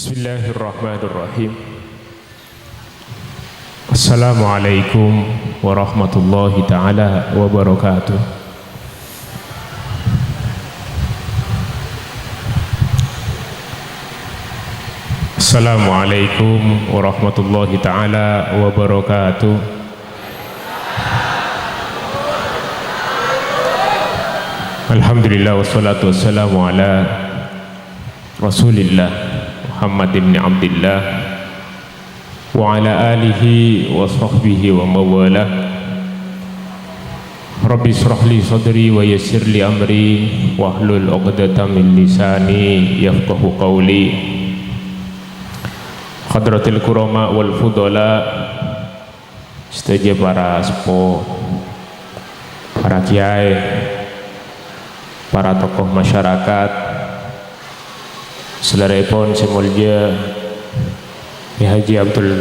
Bismillahirrahmanirrahim. Assalamualaikum warahmatullahi ta'ala wabarakatuh. Assalamualaikum warahmatullahi ta'ala wabarakatuh. Alhamdulillah wassalatu wassalamu ala Rasulillah Muhammad ibn Abdillah wa ala alihi wa sahbihi wa mawalah. Rabbi israh li sadri wa yassir li amri wahlul 'uqdatam min lisani yafqahu qawli. Hadratil kurama wal fudala, setuju para sepuh, para kiai, para tokoh masyarakat, Saudaraipun semulja Haji Abdul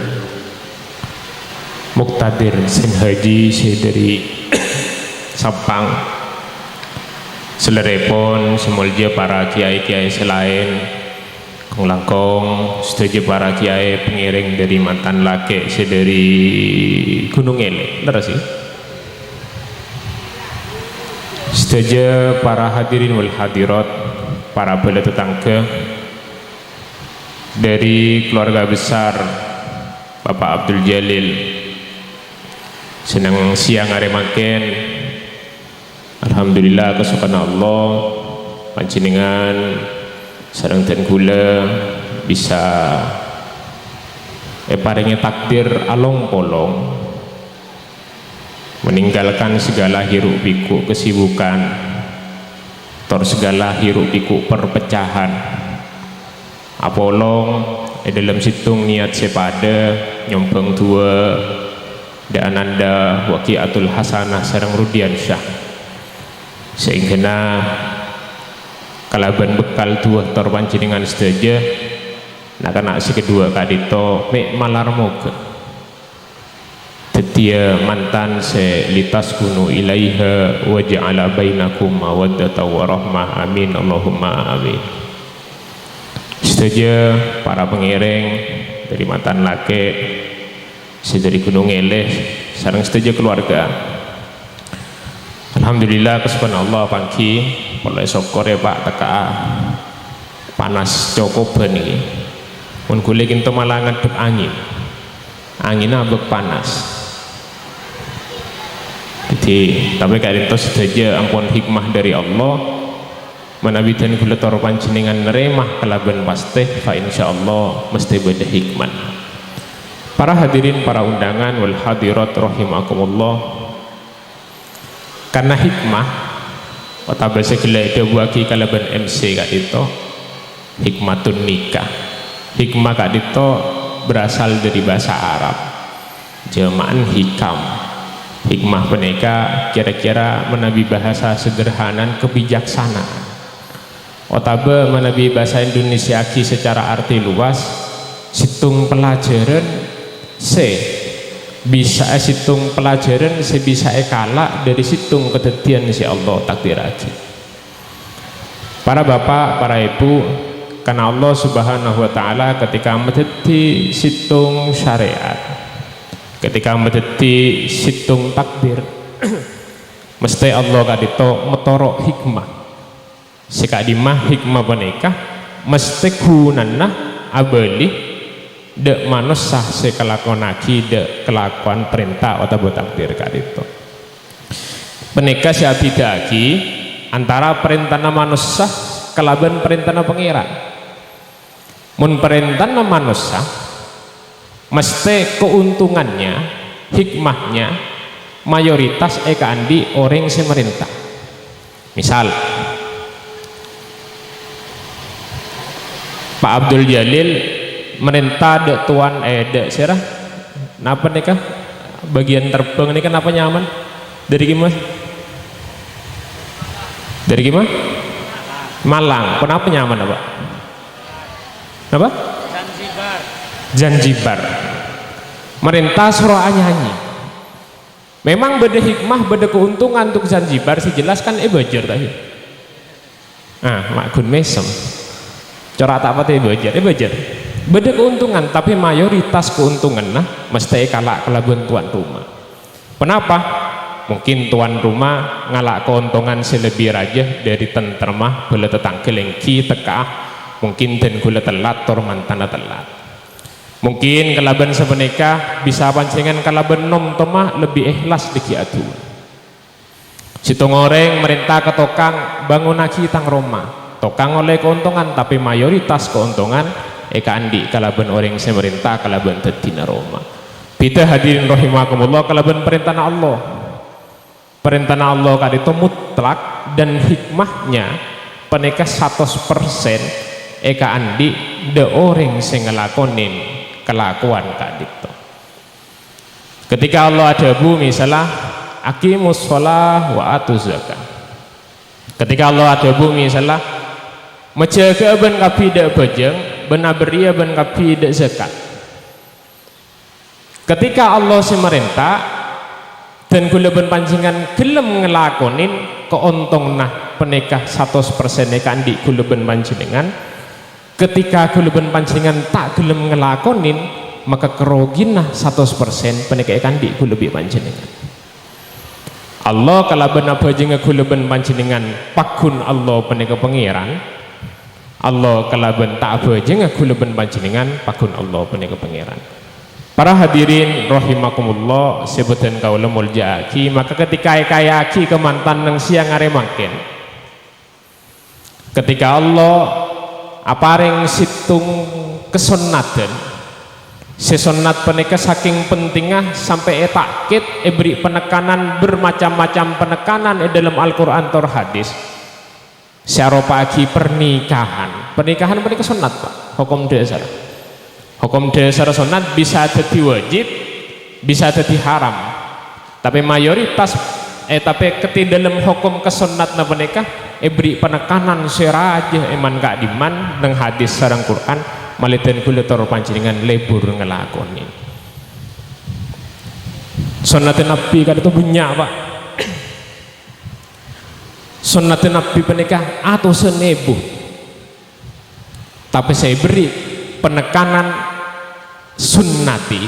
Muqtadir Sin Haji dari Sampang, Saudaraipun semulja para kiai-kiai selain Kong Langkong, setuju para kiai pengiring dari mantan laki dari Gunung Ele, benar sih? Setuju para hadirin wal hadirat, para bela tetangga dari keluarga besar Bapak Abdul Jalil, senang siang hari makin. Alhamdulillah kesukaan Allah panjenengan sareng dan gula bisa paringnya takdir along polong meninggalkan segala hiruk pikuk kesibukan, segala hiruk pikuk perpecahan, apolong dalam situng niat sepada nyompeng dua dan ananda waqiatul hasanah sareng Rudian Syah, sehingga kalaban bekal dua terpancingan sedaja nak anak si kedua kadito mek malar moga tetia mantan se litas kunu ilaiha wa ja'ala bainakum mawaddatan wa rahmah, amin Allahumma amin. Setuju para pengiring dari mantan laki dari Gunung Eleh sareng setuju keluarga. Alhamdulillah kesukaan Allah pagi oleh syukur ya Pak teka panas cukup ini mun kulit itu malah ngadep angin abek panas. Jadi tapi kayak itu saja ampun hikmah dari Allah menabidan kula tor panjenengan neremah kelaban pasti fa insyaallah mesti beda hikmah. Para hadirin para undangan wal hadirat rahimakumullah, karena hikmah otak segala itu bagi kalaban MC kak itu hikmatun nikah. Hikmah kak itu berasal dari bahasa Arab jamaan hikam. Hikmah peneka kira-kira menabi bahasa sederhana kebijaksanaan. Otabe menabi bahasa Indonesia ki secara arti luas situng pelajaran bisa situng pelajaran bisa kalah dari situng kedetian si Allah takdir lagi. Para bapak, para ibu, karena Allah subhanahu wa ta'ala ketika medeti situng syariat, ketika medeti situng takdir mesti Allah kadito metorok hikmah. Sekadimah hikmah peneka mesti gunana abali dek manusah sekelakonaki dek kelakuan perintah atau takdir kadito. Peneka siabidaki antara perintah manusah kelaban perintah pengiran. Mun perintah manusah mesti keuntungannya, hikmahnya mayoritas andi orang semerintah. Misal Pak Abdul Jalil merintah dek tuan dek serah napa nih kah bagian terbang ini kenapa nyaman dari gimana Malang kenapa nyaman apa Zanzibar merintah surah nyanyi memang beda hikmah beda keuntungan untuk Zanzibar sejelaskan bajar tadi mak gun mesem cara tak apa bajar beda keuntungan, tapi mayoritas keuntungan nah mesti kalah kelaban tuan rumah. Kenapa? Mungkin tuan rumah ngalak keuntungan selebih raja dari tentremah boleh tetang kelengki teka, mungkin dan gula telat tor mantana telat. Mungkin kelaban sebeneka bisa pancingan kelaban nom tomah lebih ikhlas diki atu. Situ ngoreng merintah ke tokang bangun aki tang Roma, tokang oleh keuntungan, tapi mayoritas keuntungan eka andi kalaban orang semerintah kalaban tetina Roma. Kita hadirin rahimakumullah, kalaban perintah Allah. Perintah Allah kali itu mutlak dan hikmahnya peneka 100% eka andi de orang sing ngelakonin kelakuan kadito. Ketika Allah ada bu misalnya aqimus shalah wa atuz zakat. Ketika Allah ada bu misalnya menjaga ben kapi dak bejeng benaberia ben kapi dak zakat. Ketika Allah semerintah dan gula ben pancingan gelem ngelakonin keuntung nah penekah 100% eka andi gula ben pancingan. Ketika gula ben pancingan tak gelem ngelakonin maka kerogin nah 100% penekah eka andi gula ben pancingan. Allah kalau benar bajingan gula ben pancingan pakun Allah penekah pangeran. Allah kalau ben tak bajingan gula ben pancingan pakun Allah penekah pangeran. Para hadirin rahimakumullah, sebutan kaula mulja aki, maka ketika kaya aki kemantan nang siang are mangken. Ketika Allah aparing situng kesunatan, sesonat peneka saking pentingah sampai etakit beri penekanan bermacam-macam penekanan dalam Al-Qur'an atau hadis. Syaropa aki pernikahan menika sunat Pak, hukum dasar. Hukum dasar sunat bisa jadi wajib, bisa jadi haram. Tapi mayoritas tapi ketika dalam hukum kesunat na menikah beri penekanan seraja eman gak diman nang hadis sarang Quran maliten kula tor pancingan lebur ngelakoni. Sunat Nabi kan itu punya Pak. Sunat Nabi menikah atau senebu. Tapi saya beri penekanan sunnati,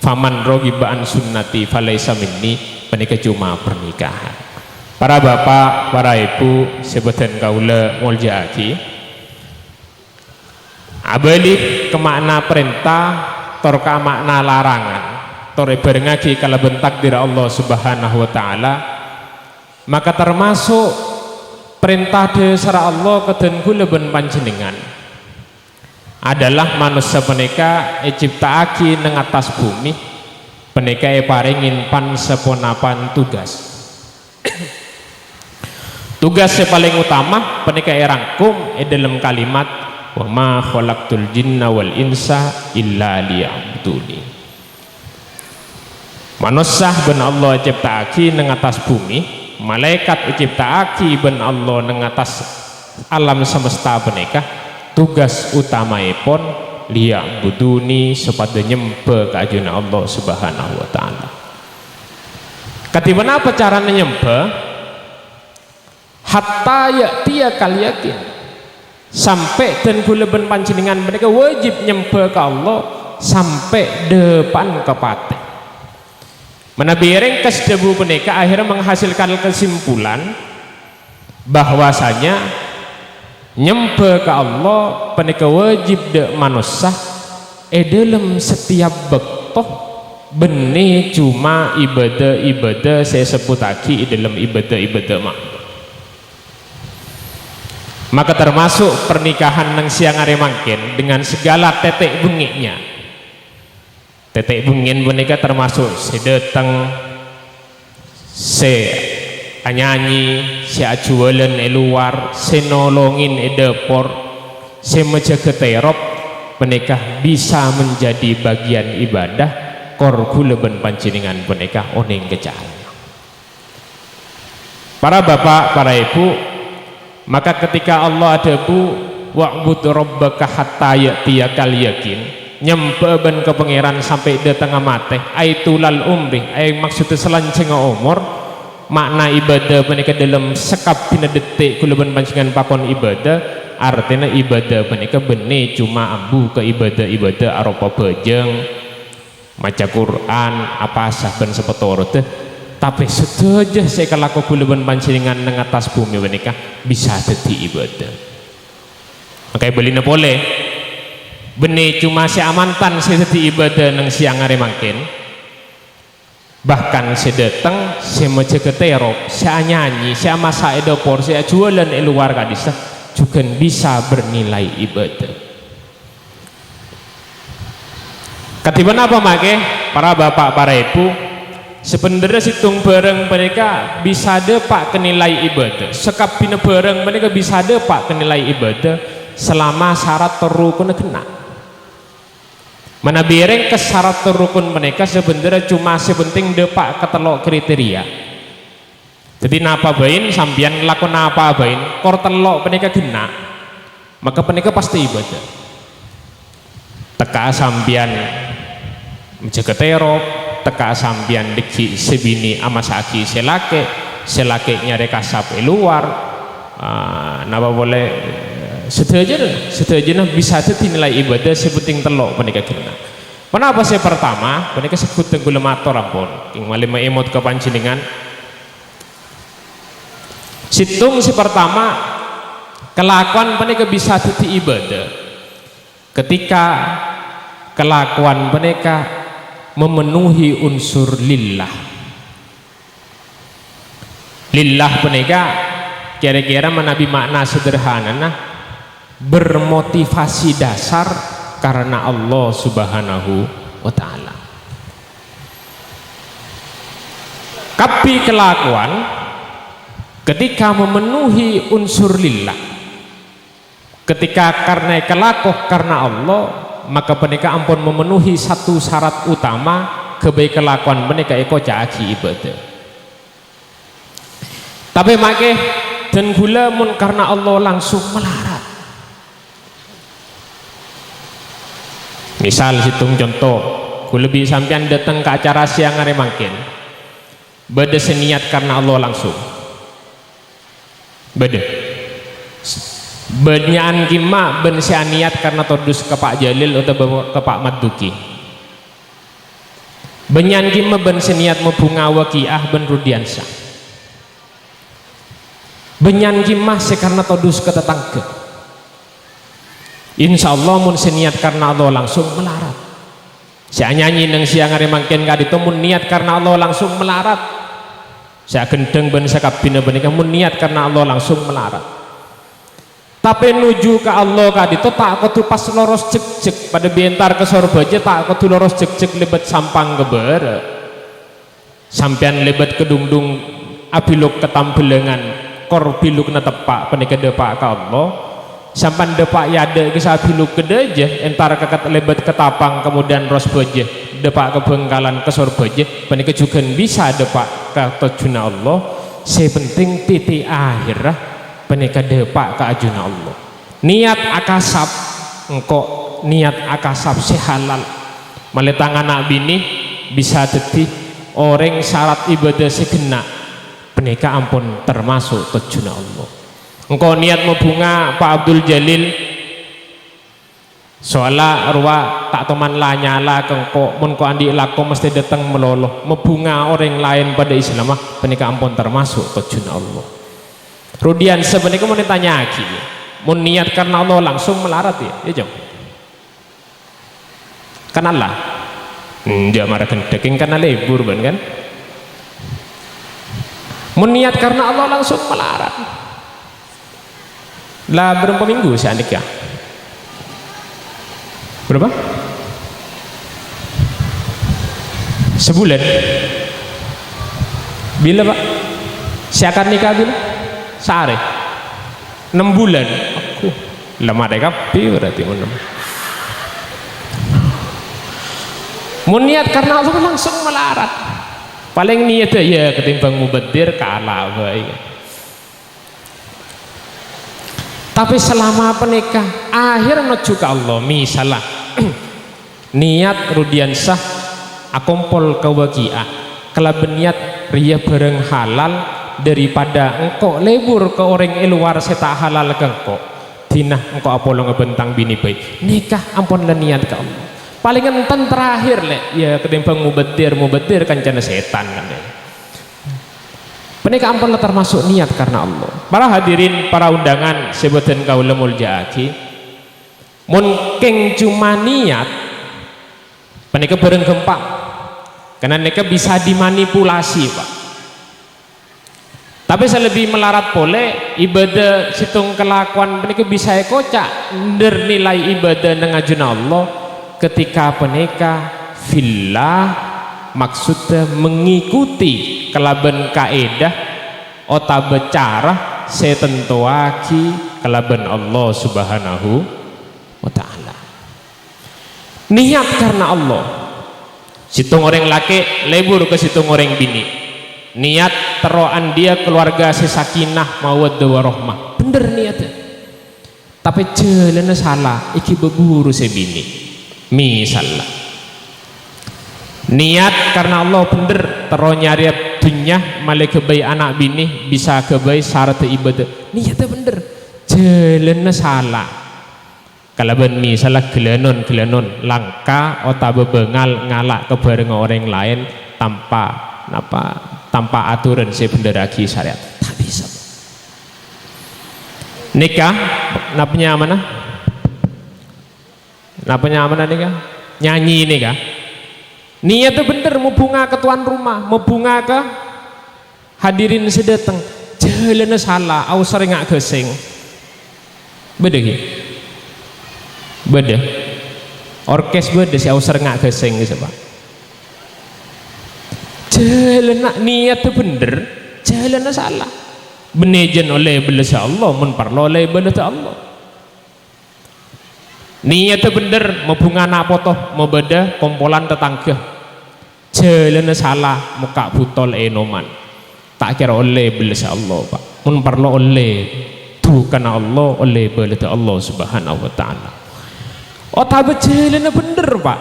faman rogibaan sunnati falaisa minni, menikah cuma pernikahan. Para bapak, para ibu, sebutan kaula mulja aki abalik ke makna perintah tor ka makna larangan tor berengaki kalau bentak diri Allah subhanahu wa ta'ala, maka termasuk perintah dasar Allah keden kula ben panjenengan adalah manusia peneka ciptaaki nang atas bumi peneka paringin pan seponapan tugas. Tugas yang paling utama peneka rangkum dalam kalimat wa ma khalaqtul jinna wal insa illa liya'buduni. Manusia ben Allah ciptaaki nang atas bumi, malaikat ciptaaki ben Allah nang atas alam semesta peneka. Tugas utamaipun liya'buduni supaya nyembah ka ajuna Allah subhanahu wa ta'ala. Katibana apa caranya nyembah? Hatta ya'tiya kal yakin, sampai dan gula ben panjenengan mereka wajib nyembah ke Allah sampai depan kepate. Menabireng kesdebu mereka akhirnya menghasilkan kesimpulan bahwasanya nyembah ke Allah peneka wajib dek manusia dalam setiap bektoh benih cuma ibadah saya sebut lagi dalam ibadah mak. Maka termasuk pernikahan nang siang hari mangkin dengan segala tetek bengiknya. Tetek bengin menika termasuk sedeteng nyanyi, si ajualan luar, si nolongin depor, si menjaga terop, menikah bisa menjadi bagian ibadah korku leben pancingan menikah oning kecahaya. Para bapak, para ibu, maka ketika Allah ada bu wa'bud rabbaka hatta ya'tiyakal yakin, nyembah ben ke pangeran sampai datang mate aitulal umri, maksudnya selanjeng umur. Makna ibadah menikah dalam sekap dina detik kulaban pancingan pakon ibadah artinya ibadah menika benih cuma ambu ke ibadah arupa bejeng maca Quran apa saben sepetoro teh, tapi sedaja saya kelaku kuleban pancingan nang atas bumi menika bisa dadi ibadah. Makanya belina boleh benih cuma si amantan saya dadi ibadah nang siang hari mangkin, bahkan saya datang saya maca keterop saya nyanyi saya masak dapur saya jualan di luar kadisa juga bisa bernilai ibadah. Ketiban apa make para bapak para ibu sebenarnya situng bareng mereka bisa depak kenilai ibadah, sekap bina bareng mereka bisa depak kenilai ibadah selama syarat terukun kena. Mana bereng ke syarat terukun mereka sebenarnya cuma sepenting depak ketelok kriteria. Jadi napa bain sambian lakon apa bain kor telok mereka kena, maka mereka pasti ibadah. Teka sambian menjaga terop, teka sambian deki sebini amasaki selake nyari kasap luar, napa boleh sedajana bisa dinilai ibadah sepenting telok menika kena. Kenapa saya pertama menika sebut tenggul mator ampun ing malima emot ke panjenengan situng si pertama kelakuan menika bisa dadi ibadah ketika kelakuan menika memenuhi unsur lillah menika kira-kira menabi makna sederhana bermotivasi dasar karena Allah subhanahu wa ta'ala. Tapi kelakuan ketika memenuhi unsur lillah, ketika karena kelakuan karena Allah, maka mereka ampun memenuhi satu syarat utama kebaik kelakuan mereka eko caci ibadah. Tapi make dan gula mun karena Allah langsung melarat. Misal hitung contoh, gula lebih sampean datang ke acara siang hari mungkin, beda seniat karena Allah langsung, beda. Benyaan kima ben niat karena todus ke Pak Jalil atau ke Pak Maduki. Benyan kima ben niat membunga wakiah ben Rudiansyah. Benyan kima karena todus ke tetangga. Insya Allah mun niat karena Allah langsung melarat. Saya nyanyi nang siang hari mangkin kadi itu mun niat karena Allah langsung melarat. Saya gendeng ben sakabina benika mun niat karena Allah langsung melarat. Tapi nuju ke Allah kadi itu tak kudu pas loros cek pada bentar ke sorbaja tak kudu loros cek lebet sampang keber sampean lebet kedungdung abiluk ketambelengan kor biluk na tepak penika depak ke Allah sampan depak yade ke abiluk kedeje entar kekat lebet ketapang kemudian ros baja depak ke bengkalan ke sorbaja penika juga bisa depak ke tujuna Allah sepenting titik akhirah penika depak ke ajuna Allah niat akasap engkau niat akasap sehalal meletangan nabi ini bisa jadi orang syarat ibadah segena penika ampun termasuk ajuna Allah engkau niat membunga Pak Abdul Jalil soalnya ruwa tak teman lanyala kengko mun ko andi lako mesti datang meloloh membunga orang lain pada Islam penika ampun termasuk ajuna Allah. Rudian sebenarnya mau ditanya lagi, mau niat karena Allah langsung melarat ya jom. Kan Allah, dia marah daging karena libur kan? Mau niat karena Allah langsung melarat. Lah berapa minggu sih adik ya? Berapa? Sebulan. Bila Pak? Siakan nikah bila? Sehari 6 bulan aku lama deh kapi berarti mau niat karena Allah langsung melarat paling niat ya ketimbang mubadir kalah baik. Tapi selama penikah akhir menuju ke Allah misalnya niat Rudiansyah akompol kewakiah kalau niat ria bareng halal daripada engkau lebur ke orang luar seta halal ke engkau betina engkau apolo ngebentang bini baik nikah ampun lah niat ke Allah paling enten terakhir lek ya ketimbang mubadir kancana setan kan ya. Menika ampun lah termasuk niat karena Allah. Para hadirin, para undangan sebutan kaula muljaaki mun keng cuma niat menika bareng gempa karena mereka bisa dimanipulasi Pak. Tapi saya lebih melarat pole ibadah situng kelakuan mereka bisa kocak nilai ibadah ngajun Allah ketika mereka fillah maksudnya mengikuti kelaban kaedah ota becara setentuaki kelaban Allah subhanahu wa ta'ala niat karena Allah situng orang laki lebur ke situng orang bini niat teroan dia keluarga sesakinah mawaddah warahmah bener niatnya tapi jalannya salah iki beburu sebini misalnya niat karena Allah bener terus nyari dunia malah kebaik anak bini bisa kebaik syarat ibadah niatnya bener jalannya salah kalau ben misalnya gelenon langka atau bebengal ngalak kebareng orang lain tanpa aturan sebenarnya syariat tak bisa nikah napnya mana nikah nyanyi nikah niatnya bener mau bunga ke tuan rumah mau bunga ke hadirin sedatang jalannya salah aku sering gak gesing beda gitu beda orkes beda si aku sering gak gesing gitu Pak jalannya niatnya bener jalannya salah benejan oleh belasa Allah menparlo oleh belasa Allah niatnya bener mau bunga anak potoh mau beda kompolan tetangga jalannya salah muka butol enoman tak kira oleh belasa Allah Pak mun perlu oleh tuh karena Allah oleh belasa Allah subhanahu wa ta'ala tapi jalannya bener Pak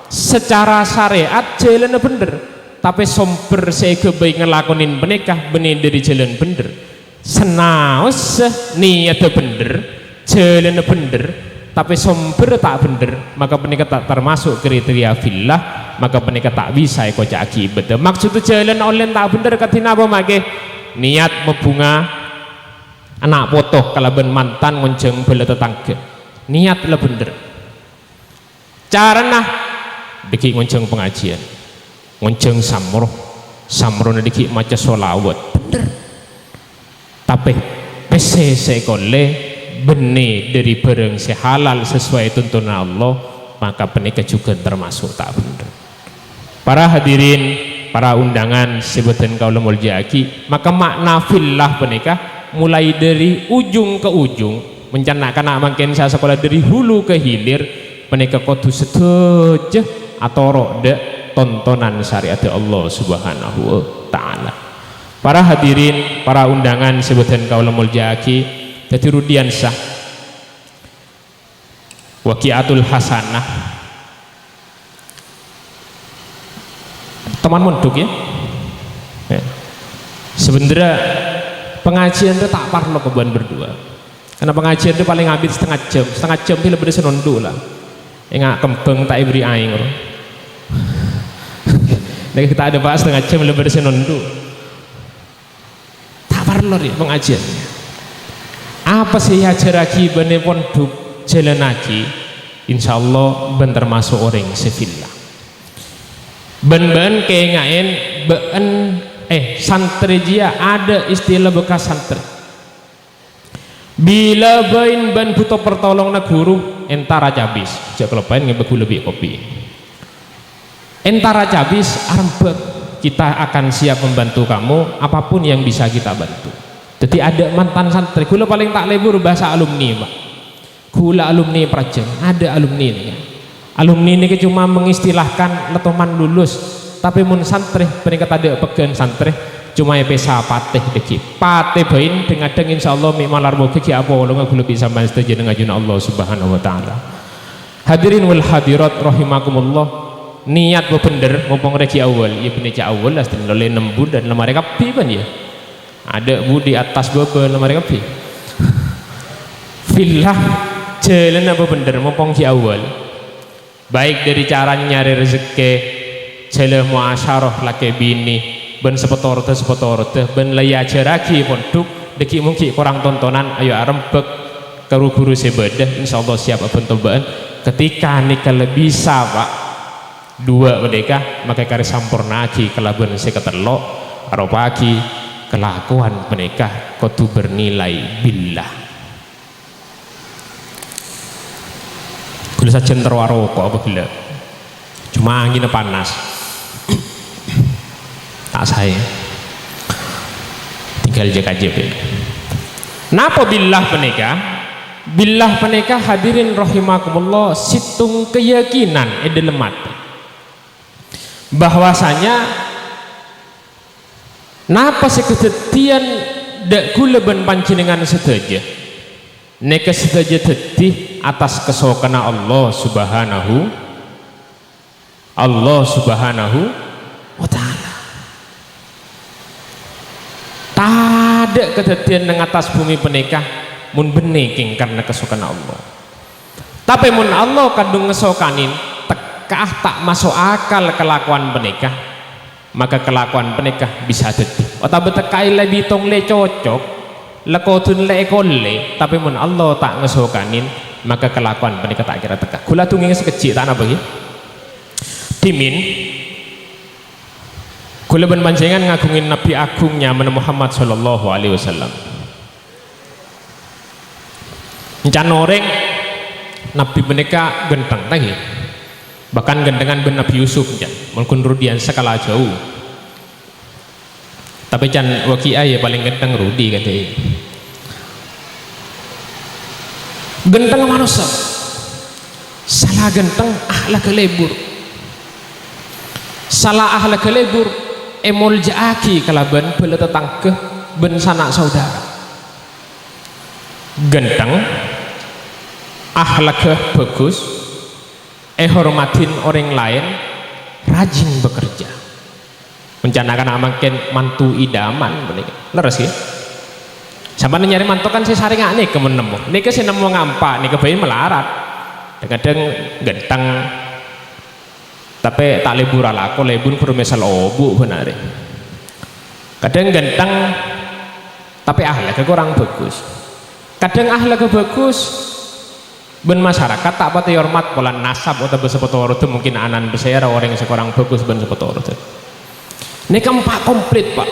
secara syariat jalannya bener tapi somber saya kebaik ngelakonin menikah benih dari jalan bener senaus niatnya bener jalannya bener tapi somber tak bener maka menikah tak termasuk kriteria fillah maka menikah tak bisa kocak akibat maksudnya jalan online tak bener katina apa make niat membunga anak potoh kalaban mantan ngonceng bela tetangga niat lah bener carana diki ngonceng pengajian ngonceng samro diki maca sholawat bener tapi PCC kole benih dari barang sehalal sesuai tuntunan Allah maka penikah juga termasuk tak bener para hadirin para undangan sebutan kaula muljaaki maka makna fillah penikah mulai dari ujung ke ujung mencanakan makin saya sekolah dari hulu ke hilir penikah kudu setuju atau roda tontonan syariat Allah subhanahu wa ta'ala para hadirin para undangan sebutan kaula muljaaki jadi rudiansah waqiatul hasanah teman munduk ya sebenarnya pengajian itu tak parlo kebuan berdua karena pengajian itu paling habis setengah jam itu lebih senondu lah enggak kembang tak ibri aing nah kita ada bahas setengah jam lebih senondu tak parlo ya pengajian apa sih hajaraki bane pondok jalan lagi insyaallah ben termasuk orang sefillah ben kengain ben santri dia ada istilah bekas santri bila ben butuh pertolongan guru entara cabis jak kelepain ngebeku lebih kopi entara cabis arbek kita akan siap membantu kamu apapun yang bisa kita bantu. Jadi ada mantan santri, kula paling tak lebur bahasa alumni Pak. Kula alumni Prajen, ada alumni ini. Alumni ini cuma mengistilahkan letoman lulus, tapi mun santri, peringkat ada pegan santri, cuma pesa patih deki. Patih bain dengan insyaallah mimalar boki apa walunga kula bisa setuju dengan ajun Allah Subhanahu wa taala. Hadirin wal hadirat rahimakumullah. Niat bener mumpung reki awal, ya bener awal lah setelah oleh 6 bulan lemari kapi kan ya. Ada bu di atas bebe lemari kapi fillah jalan apa bener mempongki awal, baik dari cara nyari rezeki, jalan muasyarah laki bini, ben sepetorte ben laya jaraki ponduk, deki mungkin kurang tontonan, ayo arembek karu guru sebedah, insyaallah siap bentoban. Ketika nikah bisa pak dua mereka maka kari sampurnaki kelaban seketelok aropaki kelakuan menikah kudu bernilai billah. Kalau saja terwaroko apa gila, cuma angin panas, tak saya, tinggal jaga jebel. Napa billah menikah? Billah menikah hadirin rahimakumullah situng keyakinan edelemat bahwasanya napa sekejadian dak kula ben panjenengan sedaja neka sedaja tadi atas kesokana Allah subhanahu wa ta'ala. Tada kejadian nang atas bumi penikah mun beneking karena kesokana Allah, tapi mun Allah kadung ngesokanin tekah tak masuk akal kelakuan penikah, maka kelakuan penikah bisa jadi otak betekai lebih tong le cocok lekotun le ekole, tapi mun Allah tak ngesokanin maka kelakuan penikah tak kira tekah. Kula tunggu sekecil tak apa dimin kula ben panjenengan ngagungin Nabi agungnya Muhammad sallallahu alaihi wasallam. Encan orang Nabi menika genteng lagi, bahkan gentengan ben Nabi Yusuf ya, mungkin Rudian sekala jauh, tapi can wakia ya paling genteng Rudi katanya. Genteng manusia salah genteng ahla kelebur, salah ahla kelebur emol jaaki kalaban bela tetangke ben sanak saudara. Genteng akhlaknya bagus, hormatin orang lain, rajin bekerja, mencanakan amakin mantu idaman, leres ya. Sampai nyari mantu kan saya saring ane kemenemu, nih saya nemu ngampak, nih kebayin melarat, kadang genteng, tapi tak lebur ala aku lebur permisal obu benar. Kadang genteng, tapi akhlaknya kurang bagus. Kadang akhlaknya bagus. Ben masyarakat tak pati hormat pola nasab atau besepotor itu mungkin anan besera orang yang sekurang bagus ben sepotor itu. Ini keempat komplit pak.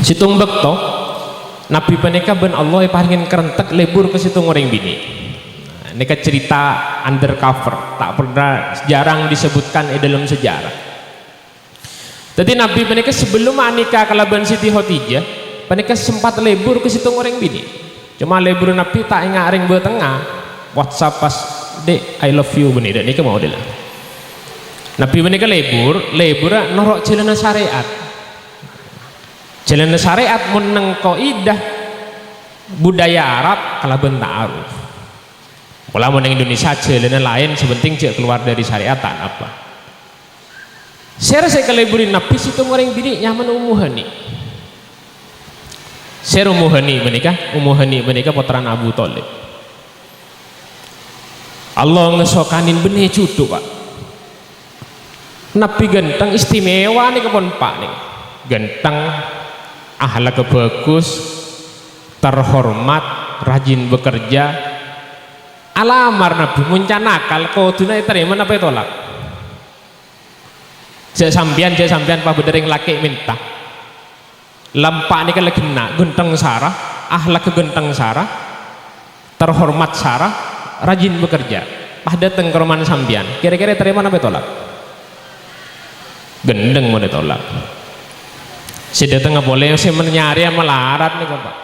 Situng bekto Nabi penika ben Allah paringin kerentek lebur ke situng orang bini. Ini cerita undercover tak pernah jarang disebutkan dalam sejarah. Jadi Nabi penika sebelum nikah kalaban Siti Khadijah penika sempat lebur ke situng orang bini. Cuma lebur Nabi tak ingat ring buat tengah WhatsApp pas dek I love you benih ini mau deh. Nabi benih ke lebur norok jalan syariat meneng kaidah budaya Arab kalau bentak aruf. Kalau meneng Indonesia jalan lain sebenting cek keluar dari syariatan apa. Saya ke leburin Nabi situ orang bini nyaman umuhani. Saya umuhani menikah putra Abu Thalib. Allah ngesokanin benih cucu pak. Nabi genteng istimewa nih kepon pak nih. Genteng, akhlak bagus, terhormat, rajin bekerja. Alamar Nabi muncanakal kau tunai terima apa tolak. Saya sampian pak bedering laki minta. Lampak ini kan lagi nak genteng sarah, akhlak genteng sarah, terhormat sarah, rajin bekerja. Pas datang ke rumah sampian, kira-kira terima apa tolak? Gendeng mau ditolak. Si datang nggak boleh, si menyari melarat nih pak.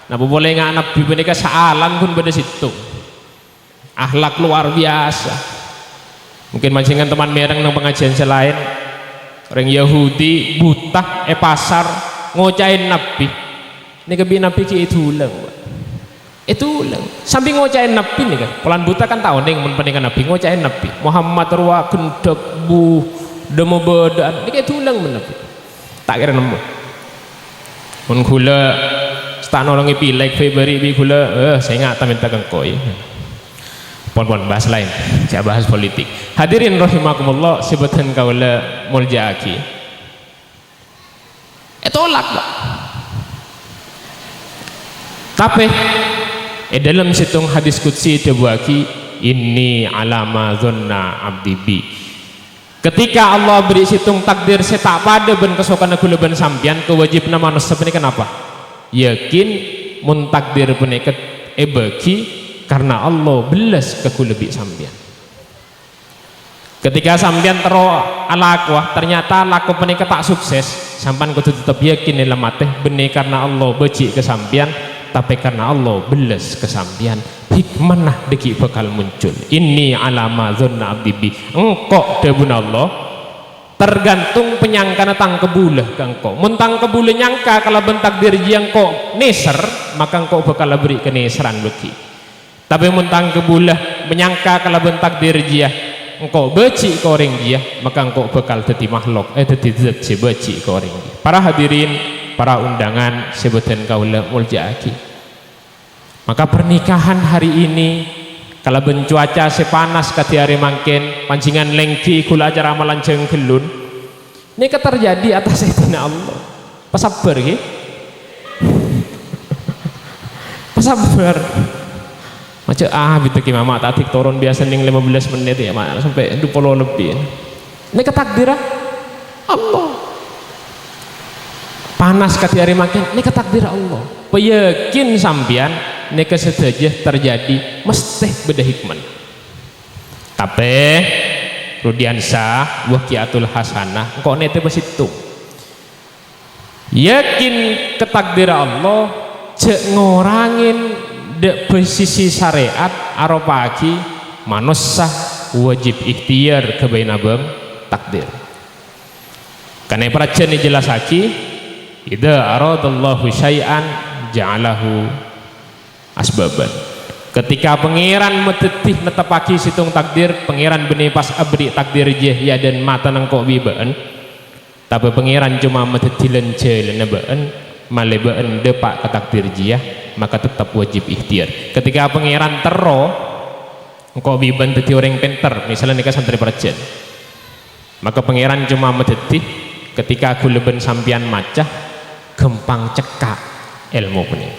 Nggak boleh nggak Nabi menikah saalan pun pada situ. Akhlak luar biasa. Mungkin mancingan teman mereng nang pengajian selain orang Yahudi buta pasar. Ngocain Nabi ini kebi Nabi ki itu ulang sambil ngocain Nabi nih kan pelan buta kan tahu nih menpeningkan Nabi ngocain Nabi Muhammad ruwa kendek bu demo bedaan ini itu ulang Nabi tak kira nemu mun kula tak nolongi pilek Februari bi kula saya nggak minta kengkoi. Pon bahas lain, saya bahas politik. Hadirin rahimakumullah, sebutan kaula muljaaki. Tolak lah. Tapi dalam situng hadis qudsi tebuaki inni alama zonna abdi bi. Ketika Allah beri situng takdir saya tak pada ben kesokan aku leben sampian kewajibna manusia ini kenapa? Yakin mun takdir peneket bagi karena Allah belas ke lebih sampian. Ketika sampian tero alakwah ternyata laku peneket tak sukses, sampan kudu tetap yakin dalam mati benih karena Allah beci ke sampian, tapi karena Allah belas ke sampian. Hikmah deki bakal muncul. Ini alama zonna abdi bi. Engkau debun Allah tergantung penyangka tang kebulah kangko. Mentang kebulah nyangka kalau bentak diri yang kau neser, maka engkau bakal beri keneseran beki. Tapi mentang kebulah menyangka kalau bentak diri dia engkau beci ke orang dia, maka engkau bakal jadi makhluk jadi zat beci ke orang dia. Para hadirin, para undangan sebutan kaula muljaaki. Maka pernikahan hari ini kalau bencuaca sepanas kati hari mangken pancingan lengki kula ajar amalan cengkelun ini terjadi atas izin Allah. Pasabar ki pasabar macam gitu mama tatik turun biasa ning 15 menit ya mak sampai 20 lebih ini ketakdiran Allah. Panas kati hari mangken ini ketakdiran Allah. Peyakin sampian neka saja terjadi mesti beda hikmah. Tapi rudiansah waqiatul hasanah engkau nete besitu yakin ketakdiran Allah cek ngorangin dek posisi syariat aropaki manusia wajib ikhtiar kebainabeng takdir. Karena percaya jelas haki idza aradallahu syai'an ja'alahu asbaban. Ketika pangeran metetih netepaki situng takdir, pangeran benih pas abri takdir ya dan mata nangkok bibaan. Tapi pangeran cuma metetilen jalan baan, malebaan depak ke takdir dia, maka tetap wajib ikhtiar. Ketika pangeran tero, engkau biban teti orang penter, misalnya nikah santri perjen, maka pangeran cuma metetih. Ketika aku leben sampian macah, gempang cekak ilmu pening.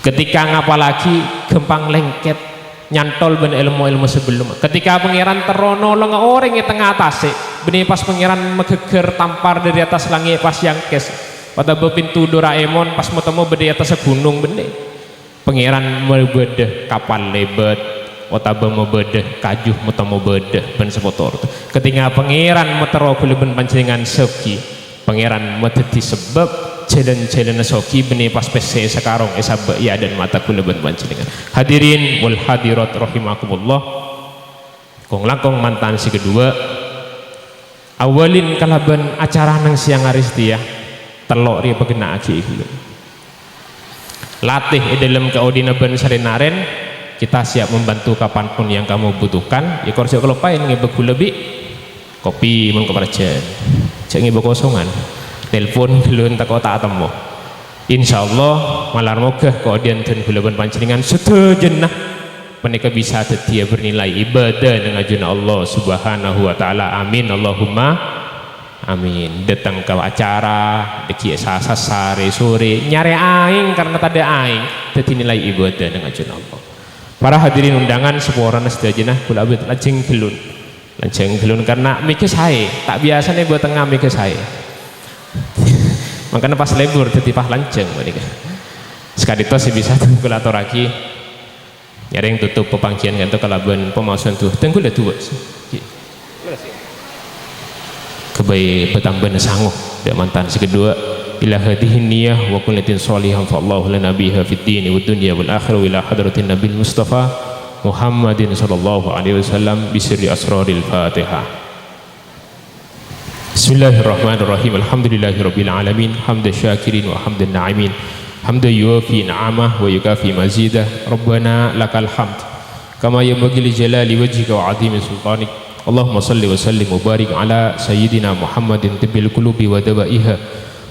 Ketika ngapa lagi gempang lengket nyantol ben ilmu-ilmu sebelum. Ketika pangeran terono leng orang yang tengah atas benih pas pangeran megeger tampar dari atas langit pas yang kes pada pintu Doraemon pas mau temu bedi atas gunung benih pangeran bedah kapal lebet otaba mau bedah kajuh mau temu bedah ben sepotor. Ketika pangeran metero kuleben pancingan soki pangeran meteti sebab jalan-jalan soki benih pas pese sekarang esabak ya dan mata kuleben pancingan. Hadirin wal hadirat rahimakumullah, kong langkong mantan si kedua awalin kalaban acara nang siang haris dia telok ria pegena aki ikhlu latih dalam keodinaban sarinaren kita siap membantu kapanpun yang kamu butuhkan. Ya korsi kalau pain ngebek lebih kopi mengkepercayaan cek ngebek kosongan telepon belum tak kota temu insyaallah malar moga keodian dan gulaban pancingan setujenah mereka bisa setia bernilai ibadah dengan ajun Allah subhanahu wa ta'ala. Amin Allahumma amin. Datang ke acara deki sasa sare sore nyari aing karena tadi aing jadi nilai ibadah dengan ajun Allah. Para hadirin undangan seorang setujenah kula abet lanceng gelun karena mikir saya tak biasa nih buat tengah mikir saya makanya pas lebur tetipah lanceng sekali itu sih bisa tengkulator lagi nyari yang tutup pepangkian kan tuh kalaban pemausan tuh tenggul dah tua kebaik petambah sanggup dan mantan si kedua ila hadhihi niyah wa kullatin sholihan fa Allahu lana biha fid dini wad dunya wal akhirah ila hadratin nabil mustafa Muhammadin sallallahu alaihi wasallam bisirri asraril Fatihah. Bismillahirrahmanirrahim. Alhamdulillahirabbil alamin hamdan syakirin wa hamdan na'imin hamdan yuwafi ni'amah wa yukafi mazidah. Rabbana lakal hamd kama yanbaghi li jalali wajhika wa 'azimi sultanik. Allahumma salli wa sallim wa barik ala sayyidina Muhammadin tibbil qulubi wa dawaiha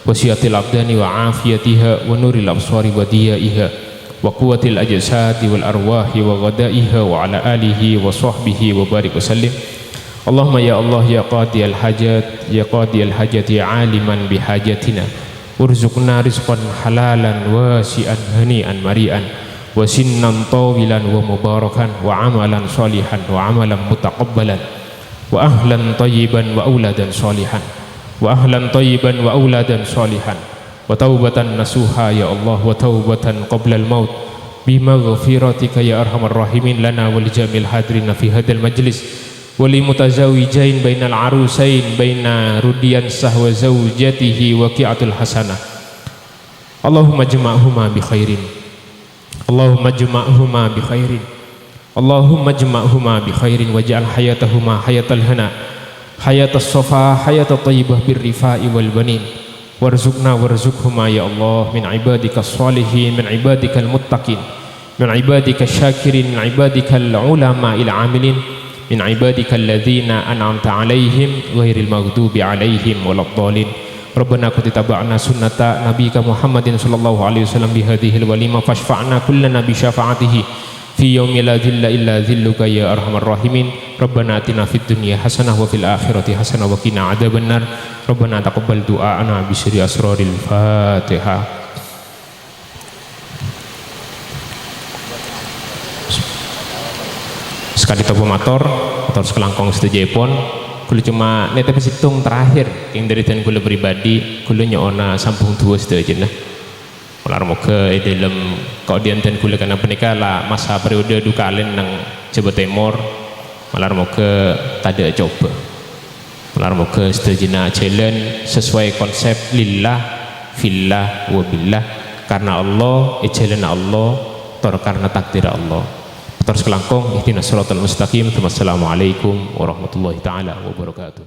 wa siyatil abdani wa afiyatiha wa nuril absari wa diyaiha wa quwwatil ajsadi wal arwahi wa ghadaiha wa ala alihi wa sahbihi wa barik wa sallim. Allahumma ya Allah ya qadiyal hajat ya qadiyal hajati aliman bihajatina urzuqna rizqan halalan wasi'an hani'an mari'an wa sinnan tawilan wa mubarakan wa amalan salihan wa amalan mutaqabbalan wa ahlan tayyiban wa auladan salihan wa ahlan tayyiban wa auladan salihan wa taubatan nasuha ya Allah wa taubatan qabla al-maut bimaghfiratika ya arhamar rahimin lana wa lijamil hadrina fi hadal majlis wa li mutazawijain bainal arusain baina rudiyan sahwa zawjatihi wa qi'atul hasanah. Allahumma jama'huma bi khairin Allahumma jama'huma bi khairin Allahumma jama'huma bi khairin waj'al hayatahuma hayatal hana hayatas safa hayatat thayyibah birrifa'i wal banin warzuqna warzuqhuma ya Allah min ibadikas salihin min ibadikal muttaqin min ibadikash syakirin min ibadikal ulama'il amilin min ibadikal ladzina an'amta 'alaihim ghairil maghdubi 'alaihim waladdallin. Rabbana qad taba'na sunnata nabiyyika Muhammadin sallallahu alaihi wasallam bi hadhil walima fashfa'na kullana bi syafa'atihi fi yaumi la dhilla illa dhilluka ya arhamar rahimin. Rabbana atina fid dunya hasanah wa fil akhirati hasanah wa qina adzabannar. Rabbana taqabbal du'aana bi sirri asraril Fatihah. Sekali topo motor sekelangkong setujepon kulo cuma nete pesitung terakhir yang dari dan kulo pribadi kulo nyona sambung dua setuju nah ular moga dalam kau dianten kulo karena penikah lah masa periode duka alen nang Jawa Timur ular moga tada coba ular moga setuju na jalan sesuai konsep lillah fillah wabillah karena Allah jalan Allah tor karena takdir Allah. Terus kelangkong ihdinas siratal mustaqim. Wassalamualaikum warahmatullahi taala wabarakatuh.